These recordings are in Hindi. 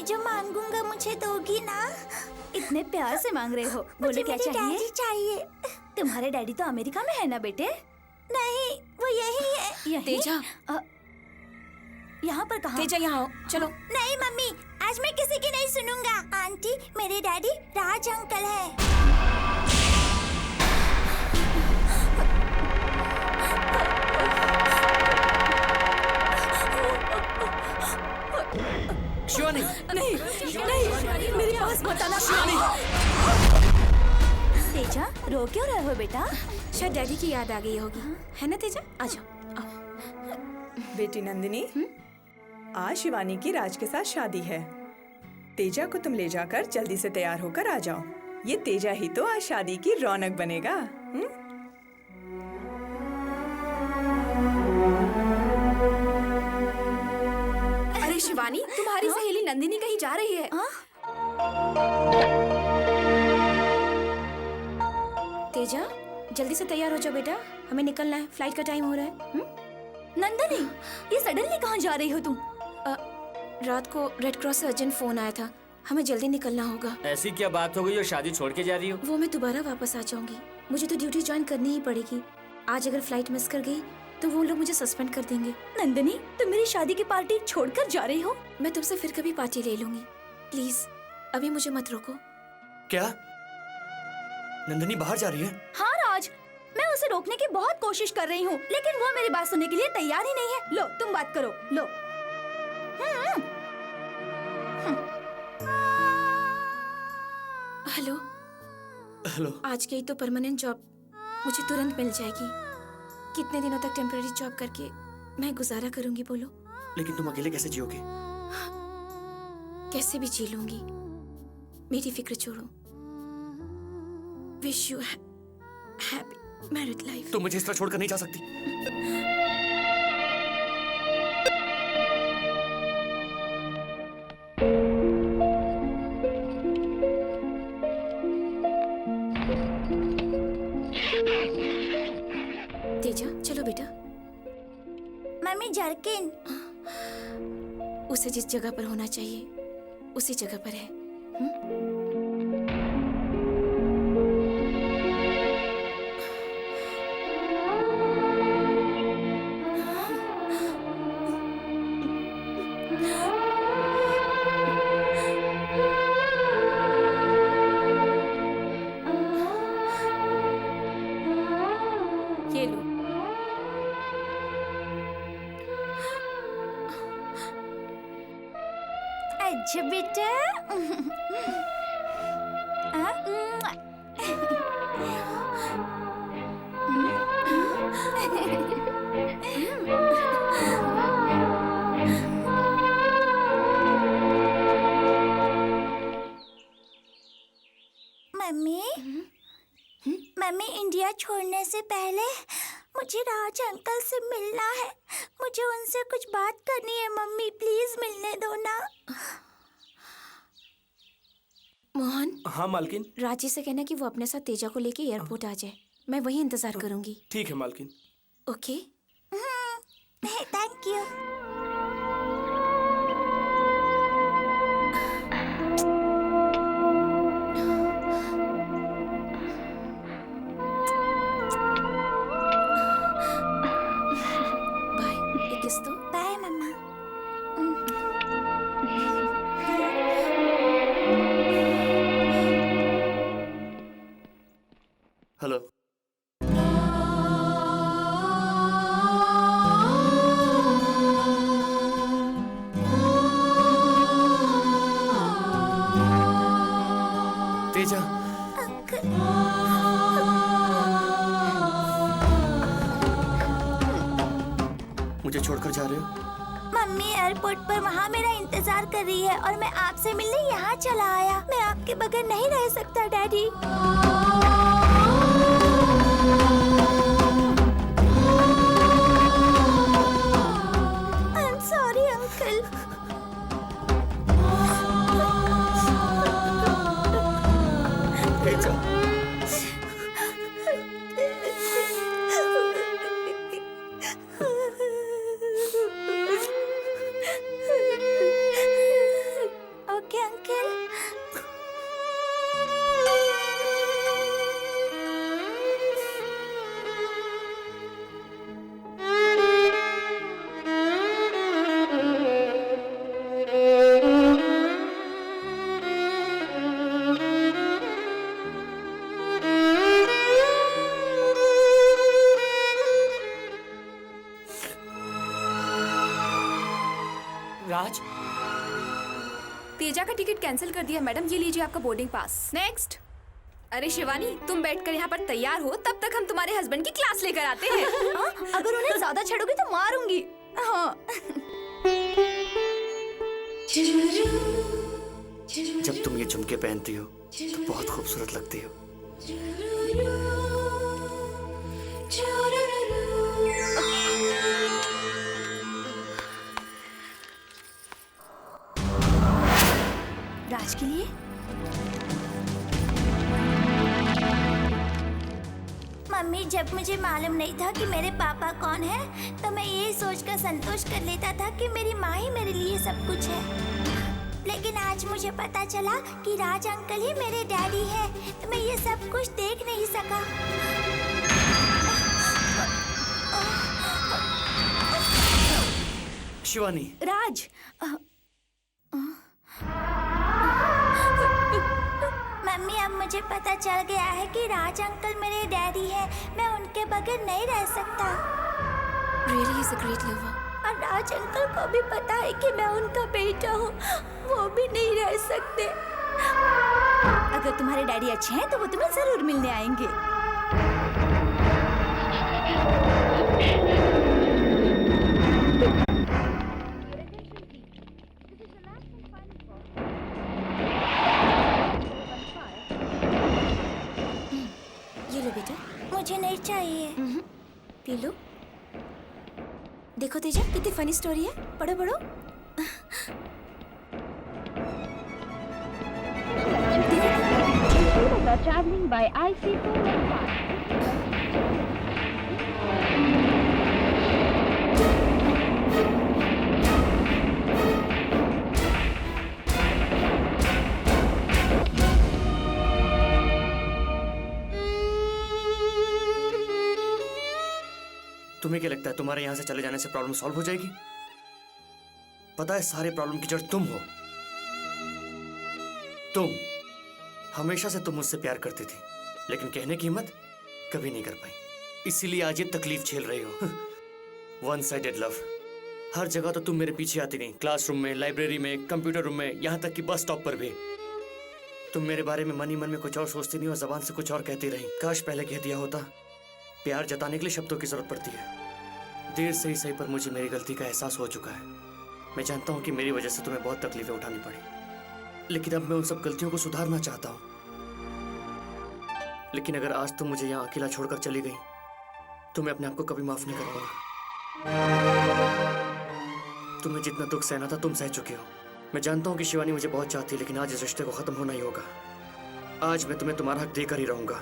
मैं जो मांगूंगा मुझे दोगी ना? इतने प्यार से मांग रहे हो, बोलो क्या चाहिए? डैडी चाहिए। तुम्हारे डैडी तो अमेरिका में है ना बेटे? नहीं, वो यही है। यही? तेजा, यहाँ पर कहाँ? तेजा यहाँ आओ, चलो। नहीं मम्मी, आज मैं किसी की नहीं सुनूंगा। आंटी, मेरे डैडी राज अंकल है। शिवानी, नहीं, नहीं, मेरे पास मत आना। तेजा, रो क्यों रहे हो बेटा? शायद डैडी की याद आ गई होगी, है ना तेजा? आ जाओ। बेटी नंदिनी, आज शिवानी की राज के साथ शादी है। तेजा को तुम ले जाकर जल्दी से तैयार होकर आ जाओ। ये तेजा ही तो आज शादी की रौनक बनेगा। अरे शिवानी, तुम्हारी सहेली नंदिनी कहीं जा रही है। तेजा, जल्दी से तैयार हो जाओ बेटा, हमें निकलना है, फ्लाइट का टाइम हो रहा है। नंदनी, ये सडनली कहाँ जा रही हो तुम? रात को रेड क्रॉस से अर्जेंट फोन आया था, हमें जल्दी निकलना होगा। ऐसी क्या बात हो गई जो शादी छोड़ के जा रही हो? वो मैं दोबारा वापस आ जाऊंगी, मुझे तो ड्यूटी ज्वाइन करनी ही पड़ेगी। आज अगर फ्लाइट मिस कर गई तो वो लोग मुझे सस्पेंड कर देंगे। नंदनी, तुम मेरी शादी की पार्टी छोड़कर जा रही हो? मैं तुमसे फिर कभी पार्टी ले लूंगी, प्लीज अभी मुझे मत रोको। क्या नंदिनी बाहर जा रही है? हाँ राज, मैं उसे रोकने की बहुत कोशिश कर रही हूँ, लेकिन वो मेरी बात सुनने के लिए तैयार ही नहीं है। लो तुम बात करो, लो। Hello hello. आज गई तो परमानेंट जॉब मुझे तुरंत मिल जाएगी। कितने दिनों तक टेम्पररी जॉब करके मैं गुजारा करूंगी बोलो? लेकिन तुम अकेले कैसे जियोगे? कैसे भी जी लूंगी, मेरी फिक्र छोड़ो। Wish you happy married life. तुम मुझे इस तरह छोड़कर नहीं जा सकती। तेजा, चलो बेटा। Mummy, jerkin. उसे जिस जगह पर होना चाहिए उसी जगह पर है। ये लो। अच्छा बेटा। मम्मी, मम्मी, इंडिया छोड़ने से पहले मुझे राज अंकल से मिलना है। मुझे उनसे कुछ बात करनी है मम्मी, प्लीज मिलने दो ना। मोहन। हाँ मालकिन। राजी से कहना कि वो अपने साथ तेजा को लेके एयरपोर्ट आ जाए, मैं वहीं इंतजार करूंगी। ठीक है मालकिन। ओके। Thank you. बाय। एक किस दो। बाय मम्मा। हेलो। तेजा। मुझे छोड़कर जा रहे हो? मम्मी एयरपोर्ट पर वहाँ मेरा इंतजार कर रही है और मैं आपसे मिलने यहाँ चला आया। मैं आपके बगैर नहीं रह सकता daddy. I'm sorry uncle. Teja. Raj, Teja का टिकट कैंसिल कर दिया मैडम, ये लीजिए आपका बोर्डिंग पास। नेक्स्ट। अरे शिवानी, तुम बैठकर यहाँ पर तैयार हो, तब तक हम तुम्हारे हस्बैंड की क्लास लेकर आते हैं। अगर उन्हें ज्यादा छेड़ोगी तो मारूंगी। हाँ। जब तुम ये झुमके पहनती हो तो बहुत खूबसूरत लगती हो। राज के लिए मम्मी, जब मुझे मालूम नहीं था कि मेरे पापा कौन है, तो मैं ये सोचकर संतोष कर लेता था कि मेरी माँ ही मेरे लिए सब कुछ है। लेकिन आज मुझे पता चला कि राज अंकल ही मेरे डैडी है, तो मैं ये सब कुछ देख नहीं सका। शिवानी, राज, मम्मी, अब मुझे पता चल गया है कि राज अंकल मेरे डैडी है। मैं उनके बगैर नहीं रह सकता। Really is a great lover. और राज अंकल को भी पता है कि मैं उनका बेटा हूँ, वो भी नहीं रह सकते। अगर तुम्हारे डैडी अच्छे हैं तो वो तुम्हें जरूर मिलने आएंगे। ये लो बेटा, मुझे नहीं चाहिए। P low. देखो तेजा, कितनी फनी स्टोरी है, पढ़ो पढ़ो। Traveling by IC415. तुम्हें क्या लगता है तुम्हारे यहाँ से चले जाने से प्रॉब्लम सॉल्व हो जाएगी? पता है सारे प्रॉब्लम की जड़ तुम हो। तुम हमेशा से तुम मुझसे प्यार करती थी, लेकिन कहने की हिम्मत कभी नहीं कर पाई। इसीलिए आज ये तकलीफ झेल रही हो। One sided love. हर जगह तो तुम मेरे पीछे आती नहीं, क्लासरूम में, लाइब्रेरी में, कंप्यूटर रूम में, यहाँ तक कि बस स्टॉप पर भी। तुम मेरे बारे में मन ही मन में कुछ और सोचती नहीं और जबान से कुछ और कहती रही। काश पहले कह दिया होता। प्यार जताने के लिए शब्दों की जरूरत पड़ती है। देर से ही सही पर मुझे मेरी गलती का एहसास हो चुका है। मैं जानता हूँ कि मेरी वजह से तुम्हें बहुत तकलीफें उठानी पड़ी, लेकिन अब मैं उन सब गलतियों को सुधारना चाहता हूँ। लेकिन अगर आज तुम मुझे यहाँ अकेला छोड़कर चली गई तो मैं अपने आप को कभी माफ नहीं कर पाऊंगा। तुम्हें जितना दुख सहना था तुम सह चुके हो। मैं जानता हूँ कि शिवानी मुझे बहुत चाहती है, लेकिन आज इस रिश्ते को खत्म होना ही होगा। आज मैं तुम्हें तुम्हारा हक देकर ही रहूंगा।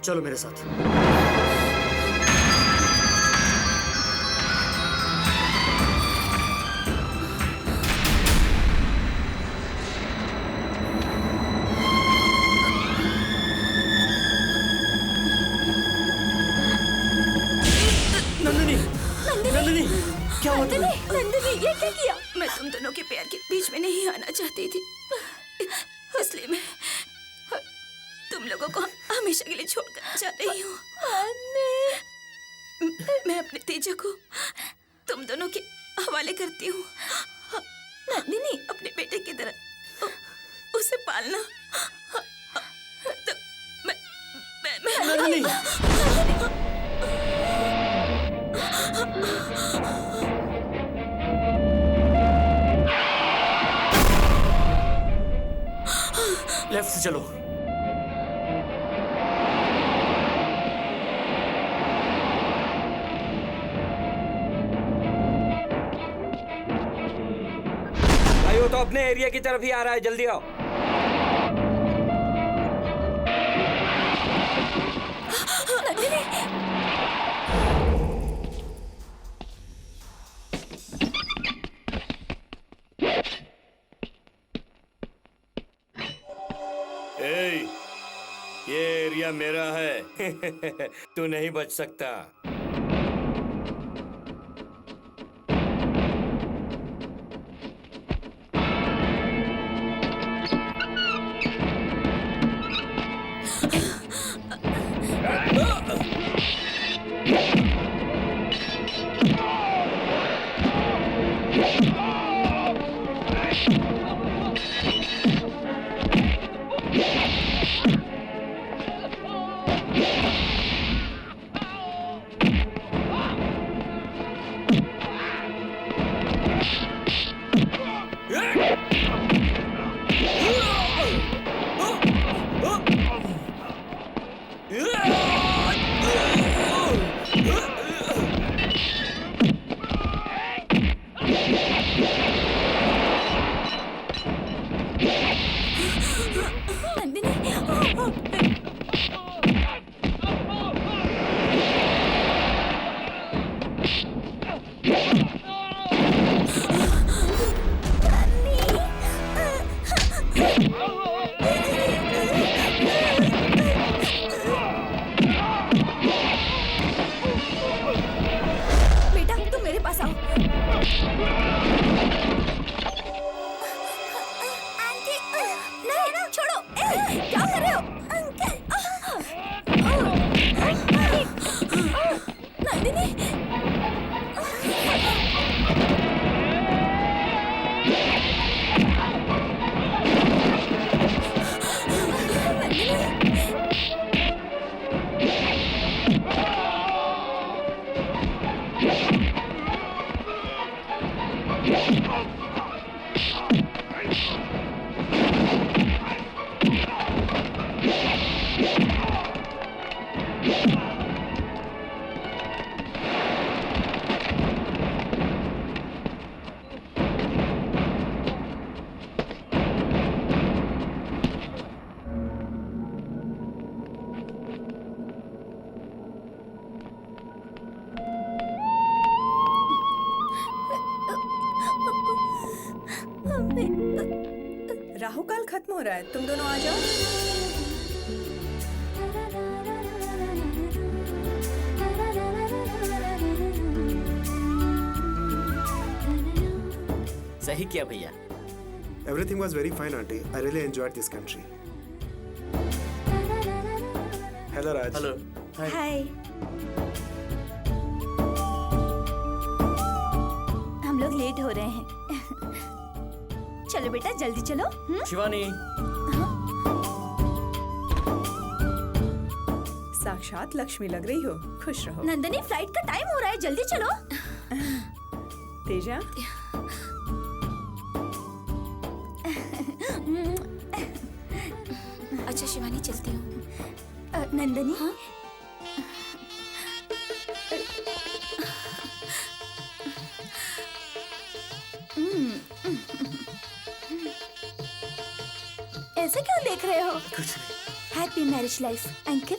चलो मेरे साथ। नंदिनी, नंदिनी, क्या हुआ तुम्हें? नंदिनी, ये क्या किया? मैं तुम दोनों के प्यार के बीच में नहीं आना चाहती थी, इसलिए मैं तुम लोगों को हमेशा के लिए छोड़कर जा रही हूँ। मैं अपने तेजा को तुम दोनों के हवाले करती हूँ। नंदिनी, अपने बेटे की तरह उसे पालना। तो मैं नंदिनी, लेफ्ट से चलो। भाई वो तो अपने एरिया की तरफ ही आ रहा है, जल्दी आओ। ए, ये एरिया मेरा है। तू नहीं बच सकता। आंटी नहीं ना, छोड़ो। क्या कर रहे हो? अंकल नंदिनी, राहु काल खत्म हो रहा है, तुम दोनों आ जाओ। सही किया भैया। Everything was very fine, auntie. I really enjoyed this country. Hello, Raj. Hello. Hi. हम लोग लेट हो रहे हैं। चलो बेटा, जल्दी चलो। शिवानी, साक्षात लक्ष्मी लग रही हो, खुश रहो। नंदनी, फ्लाइट का टाइम हो रहा है, जल्दी चलो। तेजा, अच्छा शिवानी, चलती हूँ। नंदनी, ऐसे क्यों देख रहे हो? कुछ नहीं। Happy marriage life uncle.